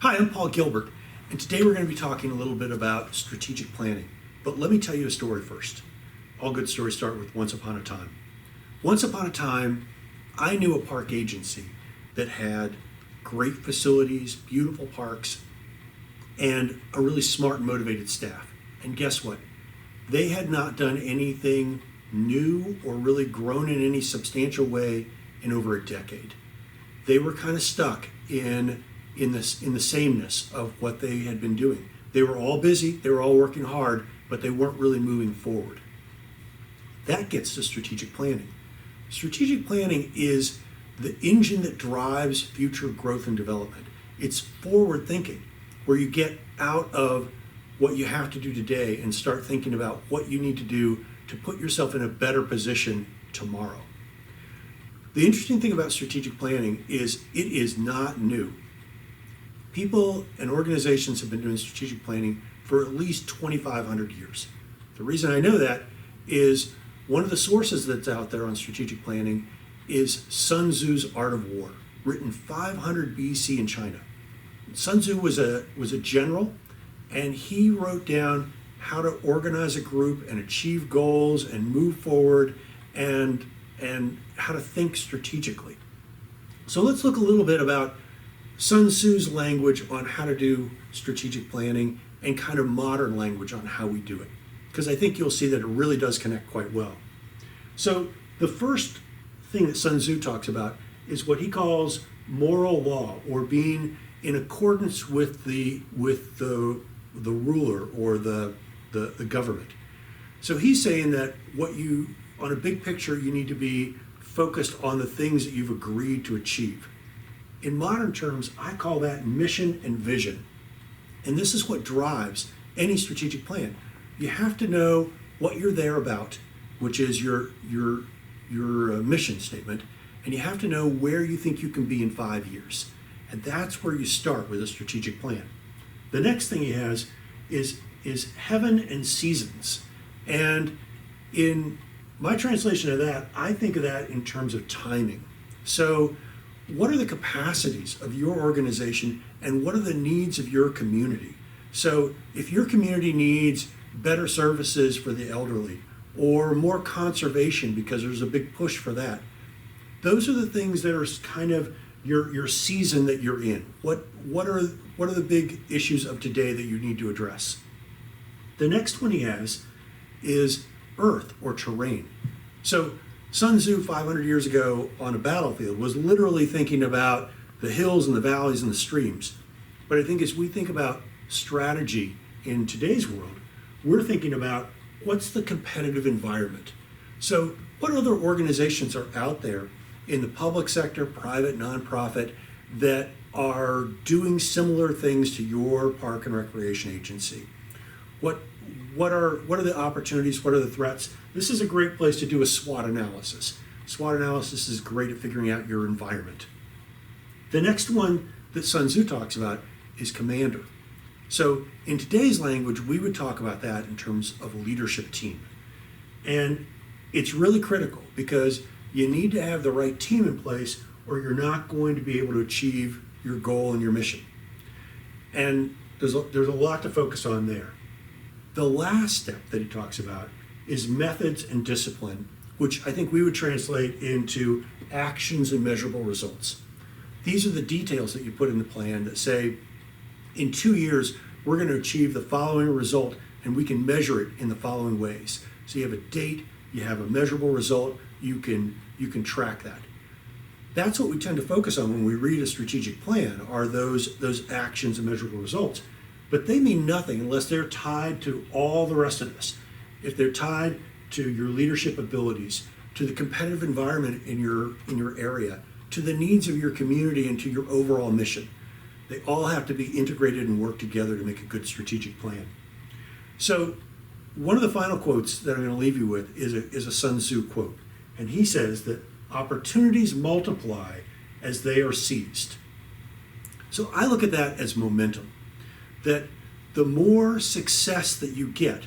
Hi, I'm Paul Gilbert, and today we're going to be talking a little bit about strategic planning. But let me tell you a story first. All good stories start with once upon a time. Once upon a time, I knew a park agency that had great facilities, beautiful parks, and a really smart and motivated staff. And guess what? They had not done anything new or really grown in any substantial way in over a decade. They were kind of stuck in the sameness of what they had been doing. They were all busy, they were all working hard, but they weren't really moving forward. That gets to strategic planning. Strategic planning is the engine that drives future growth and development. It's forward thinking, where you get out of what you have to do today and start thinking about what you need to do to put yourself in a better position tomorrow. The interesting thing about strategic planning is it is not new. People and organizations have been doing strategic planning for at least 2,500 years. The reason I know that is one of the sources that's out there on strategic planning is Sun Tzu's Art of War, written 500 BC in China. Sun Tzu was a general, and he wrote down how to organize a group and achieve goals and move forward and how to think strategically. So let's look a little bit about Sun Tzu's language on how to do strategic planning and kind of modern language on how we do it, because I think you'll see that it really does connect quite well. So the first thing that Sun Tzu talks about is what he calls moral law, or being in accordance with the ruler or the government. So he's saying that on a big picture, you need to be focused on the things that you've agreed to achieve. In modern terms, I call that mission and vision. And this is what drives any strategic plan. You have to know what you're there about, which is your mission statement, and you have to know where you think you can be in 5 years. And that's where you start with a strategic plan. The next thing he has is heaven and seasons. And in my translation of that, I think of that in terms of timing. So what are the capacities of your organization and what are the needs of your community? So if your community needs better services for the elderly or more conservation because there's a big push for that, those are the things that are kind of your season that you're in. What are the big issues of today that you need to address? The next one he has is earth or terrain. So Sun Tzu 500 years ago on a battlefield was literally thinking about the hills and the valleys and the streams. But I think as we think about strategy in today's world, we're thinking about what's the competitive environment. So what other organizations are out there in the public sector, private, nonprofit, that are doing similar things to your park and recreation agency? What are the opportunities? What are the threats? This is a great place to do a SWOT analysis. SWOT analysis is great at figuring out your environment. The next one that Sun Tzu talks about is commander. So in today's language, we would talk about that in terms of a leadership team. And it's really critical because you need to have the right team in place or you're not going to be able to achieve your goal and your mission. And there's a lot to focus on there. The last step that he talks about is methods and discipline, which I think we would translate into actions and measurable results. These are the details that you put in the plan that say, in 2 years, we're going to achieve the following result, and we can measure it in the following ways. So you have a date, you have a measurable result, you can track that. That's what we tend to focus on when we read a strategic plan, are those actions and measurable results. But they mean nothing unless they're tied to all the rest of this. If they're tied to your leadership abilities, to the competitive environment in your area, to the needs of your community and to your overall mission. They all have to be integrated and work together to make a good strategic plan. So one of the final quotes that I'm going to leave you with is a Sun Tzu quote. And he says that opportunities multiply as they are seized. So I look at that as momentum. That the more success that you get,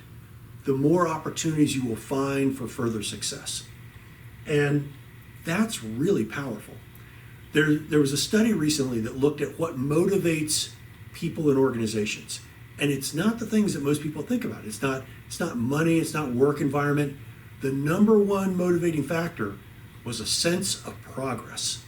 the more opportunities you will find for further success. And that's really powerful. There was a study recently that looked at what motivates people and organizations. And it's not the things that most people think about. It's not money, it's not work environment. The number one motivating factor was a sense of progress.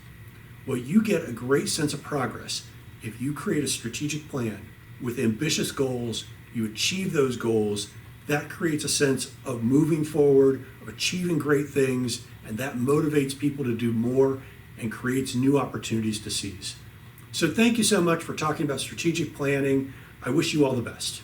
Well, you get a great sense of progress if you create a strategic plan with ambitious goals, you achieve those goals. That creates a sense of moving forward, of achieving great things, and that motivates people to do more and creates new opportunities to seize. So thank you so much for talking about strategic planning. I wish you all the best.